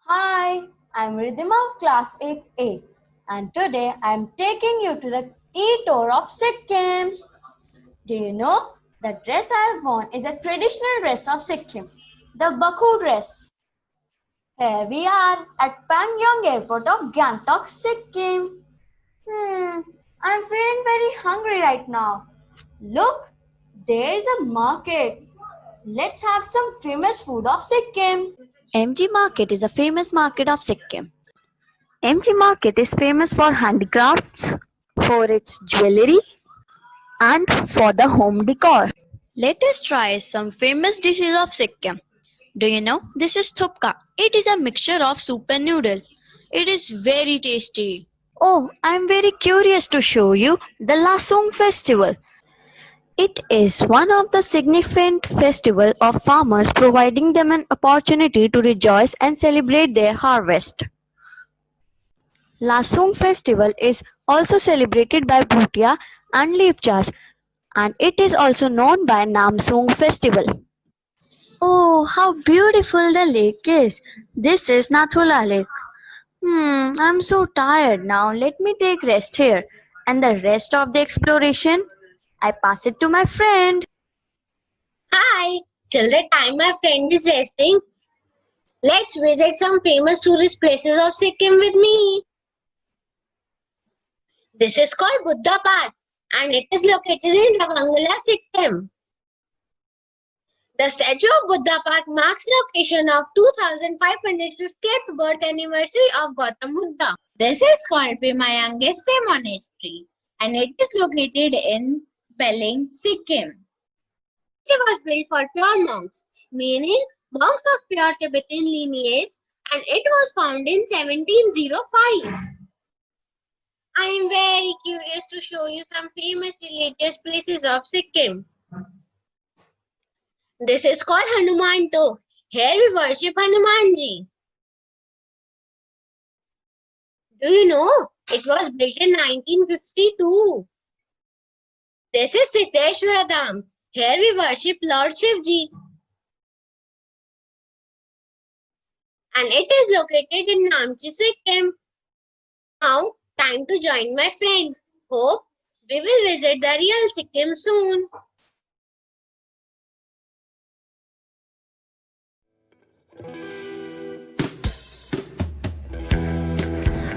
Hi, I'm Rhythm of Class 8A and today I'm taking you to the e-tour of Sikkim. Do you know the dress I have worn is a traditional dress of Sikkim, the Baku dress. Here we are at Pangyong Airport of Gangtok, Sikkim. I'm feeling very hungry right now. Look, there's a market. Let's have some famous food of Sikkim. MG Market is a famous market of Sikkim. MG Market is famous for handicrafts, for its jewelry, and for the home decor. Let us try some famous dishes of Sikkim. Do you know this is thupka? It is a mixture of soup and noodle. It is very tasty. Oh, I am very curious to show you the Lasung festival. It is one of the significant festival of farmers providing them an opportunity to rejoice and celebrate their harvest. Lasung festival is also celebrated by Bhutia and Lepchas and it is also known by Namsung festival. Oh, how beautiful the lake is. This is Nathula Lake. I'm so tired now. Let me take rest here. And the rest of the exploration, I pass it to my friend. Hi! Till the time my friend is resting, let's visit some famous tourist places of Sikkim with me. This is called Buddha Path and it is located in Ravangala, Sikkim. The statue of Buddha Path marks the occasion of 2550th birth anniversary of Gautam Buddha. This is called Pimayangeste Monastery and it is located in Pelling, Sikkim. It was built for pure monks, meaning monks of pure Tibetan lineage, and it was founded in 1705. I am very curious to show you some famous religious places of Sikkim. This is called Hanuman Tok. Here we worship Hanumanji. Do you know it was built in 1952? This is Siddheshwara Dham. Here we worship Lord Shivji. And it is located in Namchi, Sikkim. Now, time to join my friend. Hope we will visit the real Sikkim soon.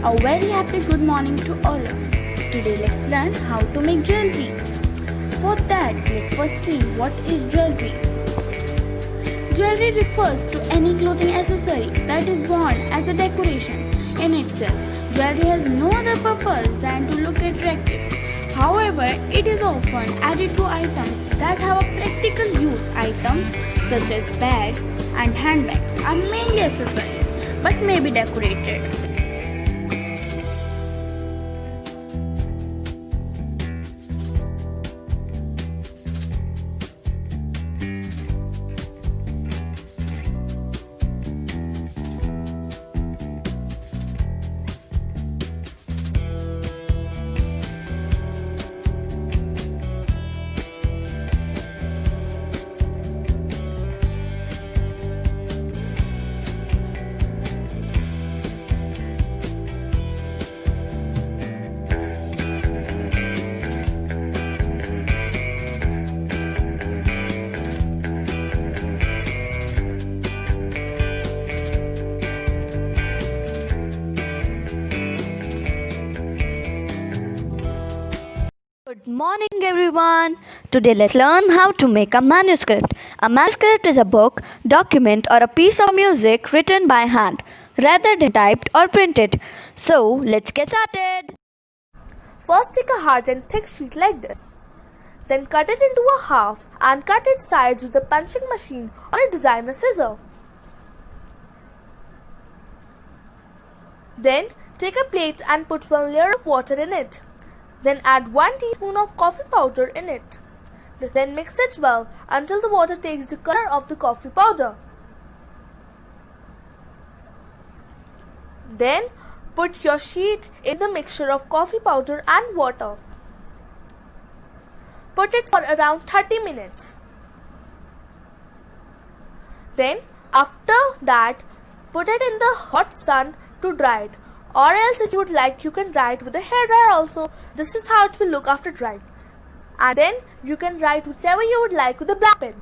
A very happy good morning to all of you. Today let's learn how to make jewelry. For that, let's first see what is jewelry. Jewelry refers to any clothing accessory that is worn as a decoration in itself. Jewelry has no other purpose than to look attractive. However, it is often added to items that have a practical use. Items such as bags and handbags are mainly accessories but may be decorated. Good morning, everyone. Today, let's learn how to make a manuscript. A manuscript is a book, document, or a piece of music written by hand rather than typed or printed. So, let's get started. First take a hard and thick sheet like this. Then cut it into a half and cut its sides with a punching machine or a designer scissor. Then take a plate and put one layer of water in it. Then add 1 teaspoon of coffee powder in it. Then mix it well until the water takes the color of the coffee powder. Then put your sheet in the mixture of coffee powder and water. Put it for around 30 minutes. Then after that, Put it in the hot sun to dry it. Or else if you would like, you can dry it with a hairdryer also. This is how it will look after drying. And then you can write whichever you would like with a black pen.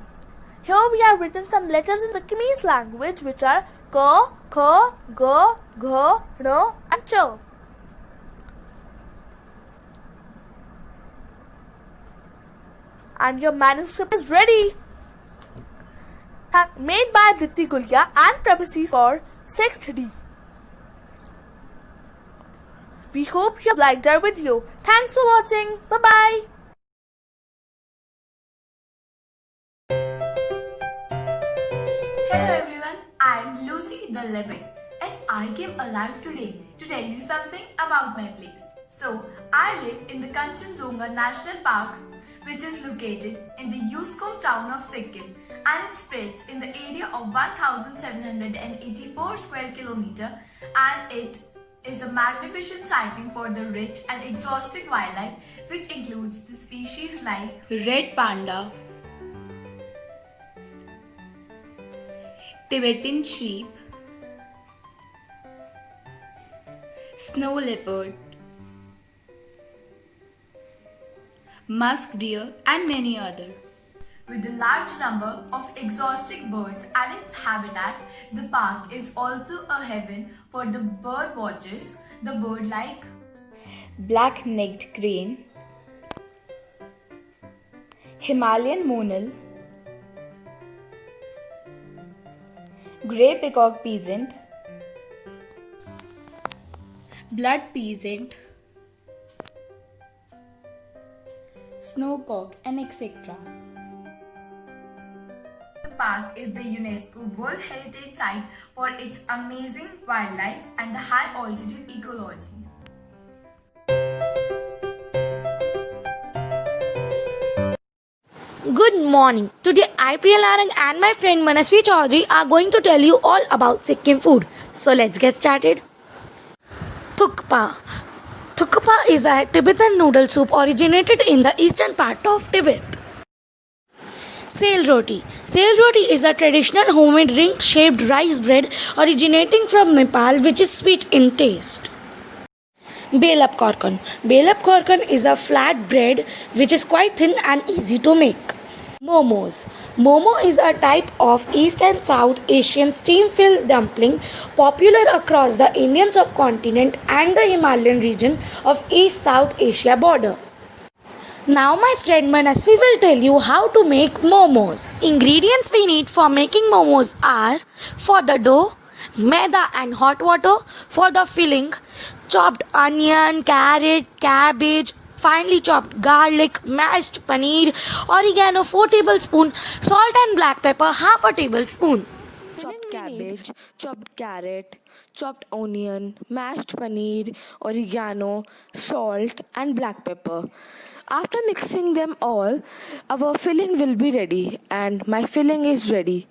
Here we have written some letters in Sikkimese language which are K, K, G, G, R and Ch. And your manuscript is ready. Made by Diti Gulya and Prabhasi for 6th D. We hope you have liked our video. Thanks for watching. Bye-bye. Hello everyone, I am Lucy the Leopard and I came alive today to tell you something about my place. So, I live in the Kanchenjunga National Park, which is located in the Uskom town of Sikkim, and it spreads in the area of 1784 square kilometer, and it is a magnificent sighting for the rich and exotic wildlife, which includes the species like Red panda, Tibetan sheep, snow leopard, musk deer and many other. With a large number of exotic birds and its habitat, the park is also a heaven for the bird watchers. The bird like Black-necked crane, Himalayan monal, grey peacock peasant, blood peasant, snowcock and etc. the park is the UNESCO World Heritage Site for its amazing wildlife and the high altitude ecology. Good morning. Today I, Priyal Narang and my friend Manasvi Chaudhary are going to tell you all about Sikkim food. So let's get started. Thukpa. Thukpa is a Tibetan noodle soup originated in the eastern part of Tibet. Sail roti. Sail roti is a traditional homemade ring-shaped rice bread originating from Nepal, which is sweet in taste. Belap korkan. Belap korkan is a flat bread which is quite thin and easy to make. Momos. Momo is a type of East and South Asian steam-filled dumpling popular across the Indian subcontinent and the Himalayan region of East-South Asia border. Now my friend Manasvi will tell you how to make momos. Ingredients we need for making momos are: for the dough, maida and hot water; for the filling, chopped onion, carrot, cabbage, finely chopped garlic, mashed paneer, oregano 4 tablespoons, salt and black pepper half a tablespoon. Chopped cabbage, chopped carrot, chopped onion, mashed paneer, oregano, salt and black pepper. After mixing them all, our filling will be ready, and my filling is ready.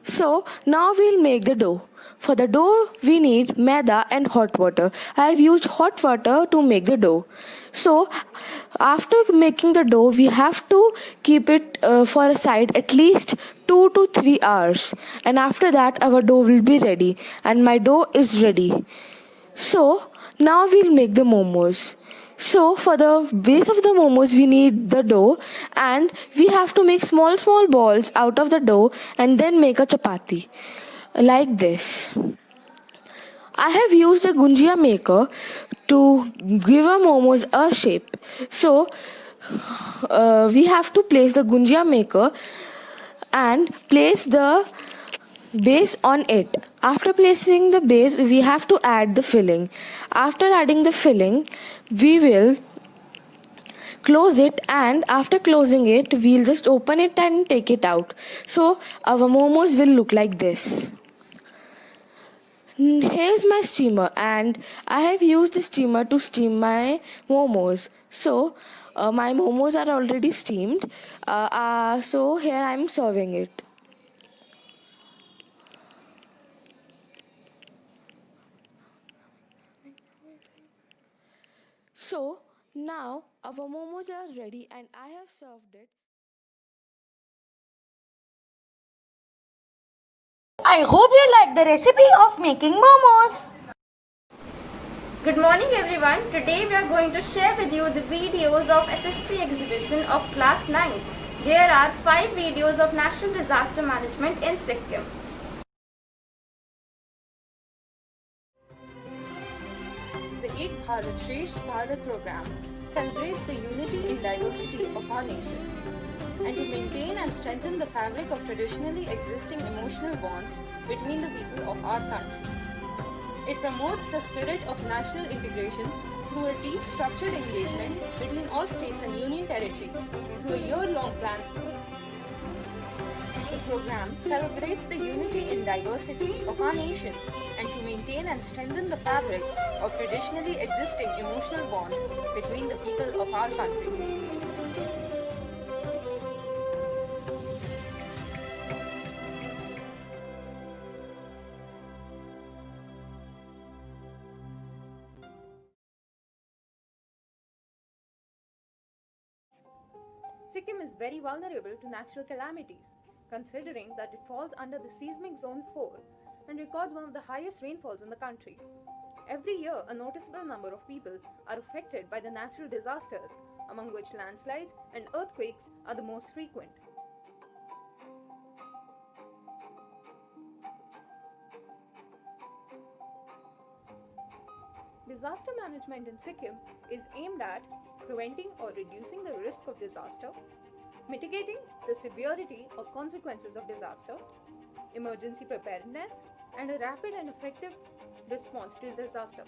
So now we'll make the dough. For the dough, we need maida and hot water. I have used hot water to make the dough. So after making the dough, we have to keep it for a side at least 2 to 3 hours. And after that, our dough will be ready. And my dough is ready. So now we'll make the momos. So for the base of the momos, we need the dough, and we have to make small balls out of the dough and then make a chapati like this. I have used a gunjia maker to give a momos a shape. So we have to place the gunjia maker and place the base on it. After placing the base, we have to add the filling. After adding the filling, we will close it, and after closing it, we'll just open it and take it out. So our momos will look like this. Here's my steamer, and I have used the steamer to steam my momos. So my momos are already steamed. So here I'm serving it. So now our momos are ready, and I have served it. I hope you like the recipe of making momos. Good morning everyone. Today we are going to share with you the videos of SST exhibition of class 9. There are 5 videos of National Disaster Management in Sikkim. The Ek Bharat Shresth Bharat program celebrates the unity in diversity of our nation and to maintain and strengthen the fabric of traditionally existing emotional bonds between the people of our country. It promotes the spirit of national integration through a deep structured engagement between all states and union territories through a year-long plan. The program celebrates the unity in diversity of our nation and to maintain and strengthen the fabric of traditionally existing emotional bonds between the people of our country. Sikkim is very vulnerable to natural calamities, considering that it falls under the seismic zone 4 and records one of the highest rainfalls in the country. Every year, a noticeable number of people are affected by the natural disasters, among which landslides and earthquakes are the most frequent. Disaster management in Sikkim is aimed at preventing or reducing the risk of disaster, mitigating the severity or consequences of disaster, emergency preparedness, and a rapid and effective response to disaster.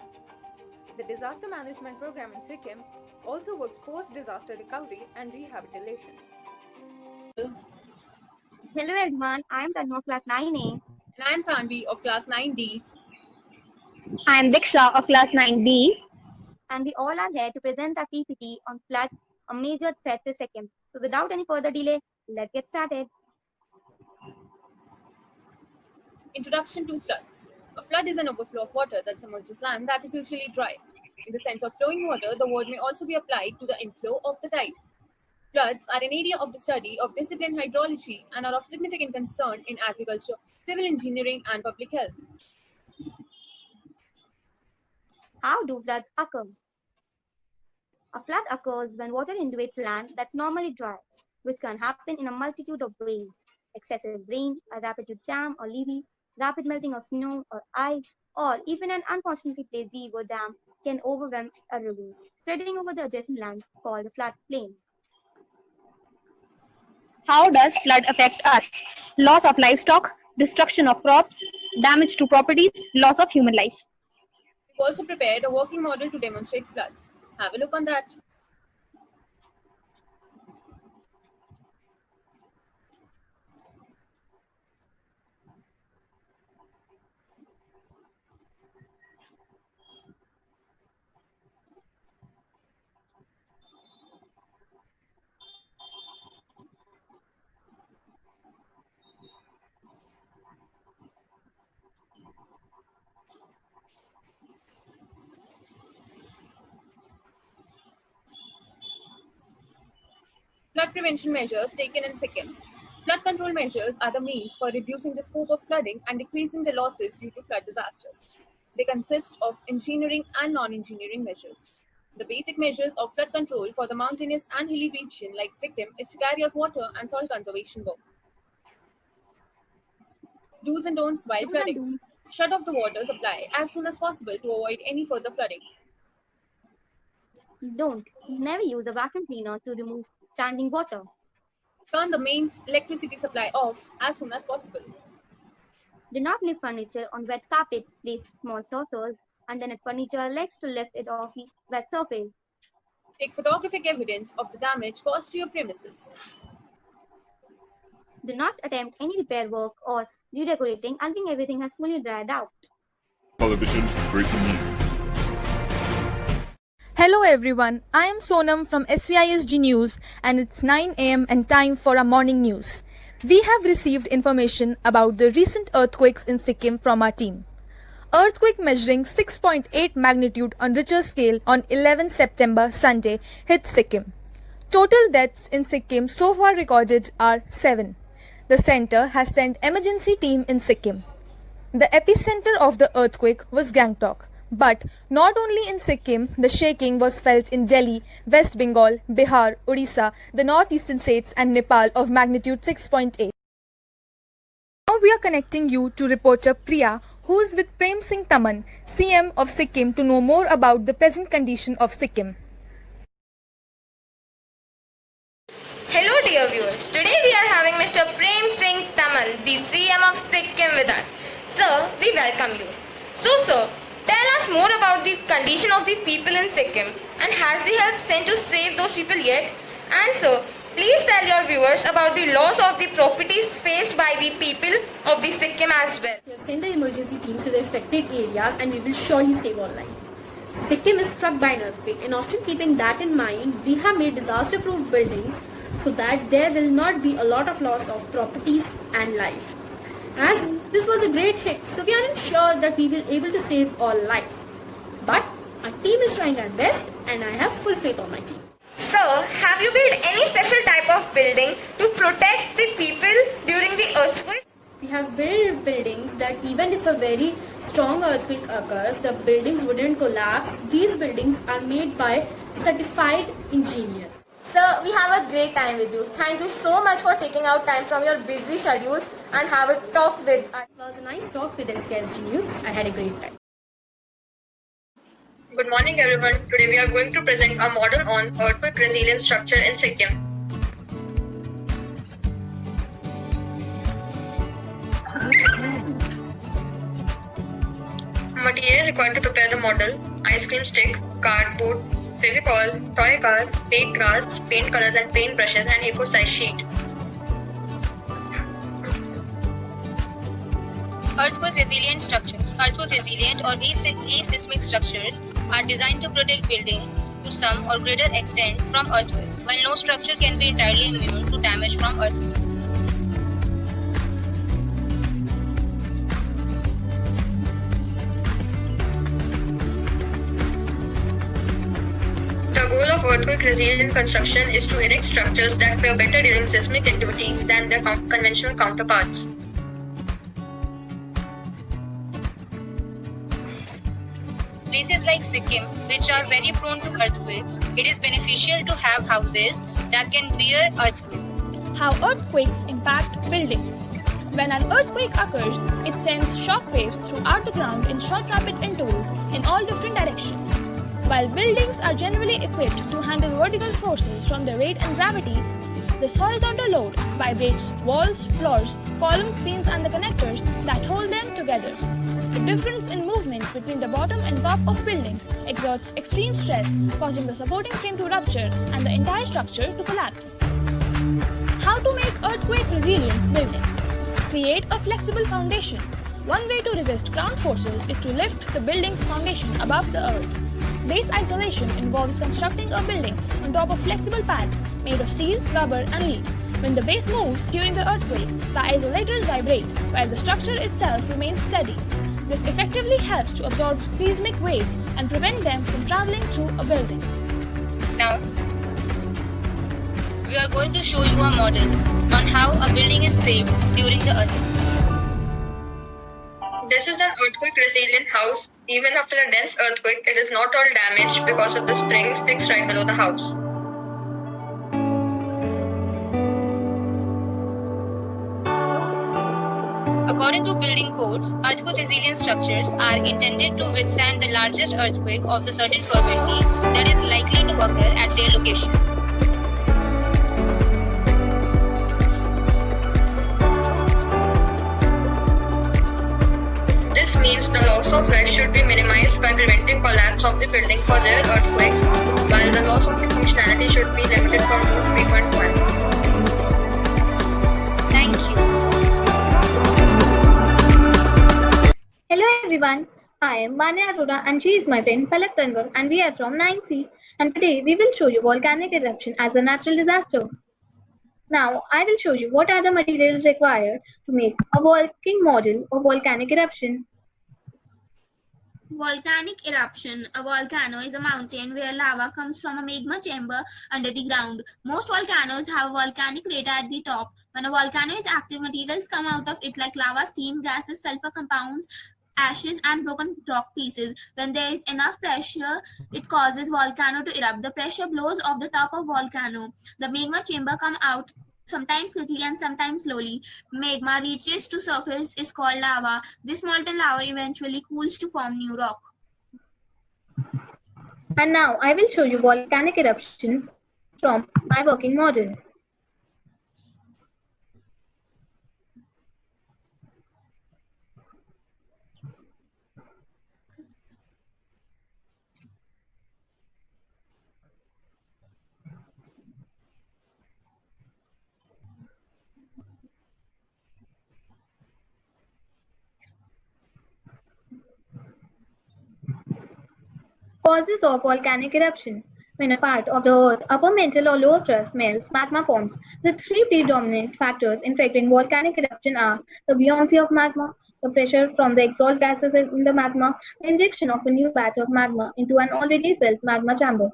The disaster management program in Sikkim also works post-disaster recovery and rehabilitation. Hello everyone, I am Tanma of class 9A. And I am Sanvi of class 9D. I am Diksha of class 9B. And we all are here to present our PPT on floods, a major threat to Sikkim. So without any further delay, let's get started. Introduction to floods. A flood is an overflow of water that submerges land that is usually dry. In the sense of flowing water, the word may also be applied to the inflow of the tide. Floods are an area of the study of disciplined hydrology and are of significant concern in agriculture, civil engineering, and public health. How do floods occur? A flood occurs when water invades land that's normally dry, which can happen in a multitude of ways. Excessive rain, a rapid dam or levee, rapid melting of snow or ice, or even an unfortunately placed beaver dam can overwhelm a river, spreading over the adjacent land called the floodplain. How does flood affect us? Loss of livestock, destruction of crops, damage to properties, loss of human life. We've also prepared a working model to demonstrate floods. Have a look on that. Flood prevention measures taken in Sikkim. Flood control measures are the means for reducing the scope of flooding and decreasing the losses due to flood disasters. They consist of engineering and non-engineering measures. The basic measures of flood control for the mountainous and hilly region like Sikkim is to carry out water and soil conservation work. Do's and don'ts while flooding. Shut off the water supply as soon as possible to avoid any further flooding. Don't. Never use a vacuum cleaner to remove standing water. Turn the mains electricity supply off as soon as possible. Do not leave furniture on wet carpets. Place small saucers underneath furniture legs to lift it off the wet surface. Take photographic evidence of the damage caused to your premises. Do not attempt any repair work or redecorating until everything has fully dried out. Television's breaking news. Hello everyone, I am Sonam from SVISG News and it's 9 am and time for our morning news. We have received information about the recent earthquakes in Sikkim from our team. Earthquake measuring 6.8 magnitude on Richter scale on 11 September Sunday hit Sikkim. Total deaths in Sikkim so far recorded are 7. The center has sent emergency team in Sikkim. The epicenter of the earthquake was Gangtok. But not only in Sikkim, the shaking was felt in Delhi, West Bengal, Bihar, Odisha, the northeastern states and Nepal of magnitude 6.8. Now we are connecting you to reporter Priya, who is with Prem Singh Taman, CM of Sikkim, to know more about the present condition of Sikkim. Hello dear viewers, today we are having Mr. Prem Singh Taman, the CM of Sikkim with us. Sir, we welcome you. So sir, tell us more about the condition of the people in Sikkim, and has the help sent to save those people yet? And sir, please tell your viewers about the loss of the properties faced by the people of the Sikkim as well. We have sent the emergency teams to the affected areas and we will surely save all lives. Sikkim is struck by an earthquake, and often keeping that in mind, we have made disaster-proof buildings so that there will not be a lot of loss of properties and life. As this was a great hit, so we aren't sure that we will able to save all life. But our team is trying our best and I have full faith on my team. Sir, have you built any special type of building to protect the people during the earthquake? We have built buildings that even if a very strong earthquake occurs, the buildings wouldn't collapse. These buildings are made by certified engineers. Sir, we have a great time with you. Thank you so much for taking out time from your busy schedules and have a talk with us. It was a nice talk with SKSG News. I had a great time. Good morning everyone. Today we are going to present a model on earthquake resilient structure in Sikkim. Material required to prepare the model: ice cream stick, cardboard, Fevicol, toy car, fake grass, paint colors and paint brushes, and A4 size sheet. Earthquake resilient structures. Earthquake resilient or aseismic structures are designed to protect buildings to some or greater extent from earthquakes, while no structure can be entirely immune to damage from earthquakes. The goal of earthquake resilient construction is to erect structures that fare better during seismic activities than their conventional counterparts. Places like Sikkim, which are very prone to earthquakes, it is beneficial to have houses that can bear earthquakes. How earthquakes impact buildings. When an earthquake occurs, it sends shock waves throughout the ground in short rapid intervals in all different directions. While buildings are generally equipped to handle vertical forces from the rate and gravity, this horizontal load vibrates walls, floors, columns, beams and the connectors that hold them together. The difference in movement between the bottom and top of buildings exerts extreme stress, causing the supporting frame to rupture and the entire structure to collapse. How to make earthquake resilient buildings? Create a flexible foundation. One way to resist ground forces is to lift the building's foundation above the earth. Base isolation involves constructing a building on top of flexible pads made of steel, rubber and lead. When the base moves during the earthquake, the isolators vibrate while the structure itself remains steady. This effectively helps to absorb seismic waves and prevent them from traveling through a building. Now, we are going to show you a model on how a building is saved during the earthquake. This is an earthquake resilient house. Even after a dense earthquake, it is not all damaged because of the springs fixed right below the house. According to building codes, earthquake resilient structures are intended to withstand the largest earthquake of the certain probability that is likely to occur at their location. This means the loss of life should be minimized by preventing collapse of the building for rare earthquakes, while the loss of the functionality should be limited for more frequent ones. Thank you. Hello everyone, I am Manya Arora and she is my friend Palak Tanwar and we are from 9C, and today we will show you volcanic eruption as a natural disaster. Now I will show you what are the materials required to make a working model of volcanic eruption. Volcanic eruption. A volcano is a mountain where lava comes from a magma chamber under the ground. Most volcanoes have a volcanic crater at the top. When a volcano is active, materials come out of it like lava, steam, gases, sulfur compounds, ashes, and broken rock pieces. When there is enough pressure, it causes volcano to erupt. The pressure blows off the top of volcano. The magma chamber come out sometimes quickly and sometimes slowly. Magma reaches to surface is called lava. This molten lava eventually cools to form new rock. And now I will show you volcanic eruption from my working model. Causes of volcanic eruption. When a part of the Earth's upper mantle or lower crust melts, magma forms. The three predominant factors affecting volcanic eruption are the buoyancy of magma, the pressure from the exhaust gases in the magma, the injection of a new batch of magma into an already filled magma chamber.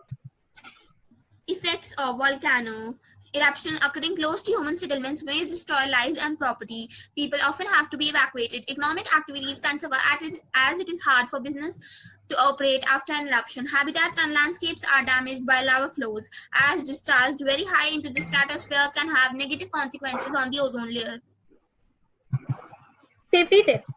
Effects of volcano eruption occurring close to human settlements may destroy lives and property. People often have to be evacuated. Economic activities can suffer as it is hard for business to operate after an eruption. Habitats and landscapes are damaged by lava flows. Ash discharged very high into the stratosphere can have negative consequences on the ozone layer. Safety tips.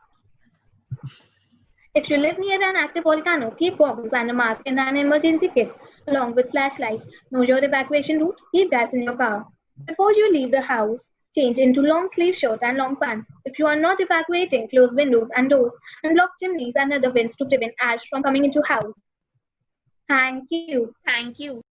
If you live near an active volcano, keep goggles and a mask in an emergency kit, along with flashlight. Know your evacuation route. Keep gas in your car. Before you leave the house, change into long sleeve shirt and long pants. If you are not evacuating, close windows and doors and block chimneys and other vents to prevent ash from coming into house. Thank you. Thank you.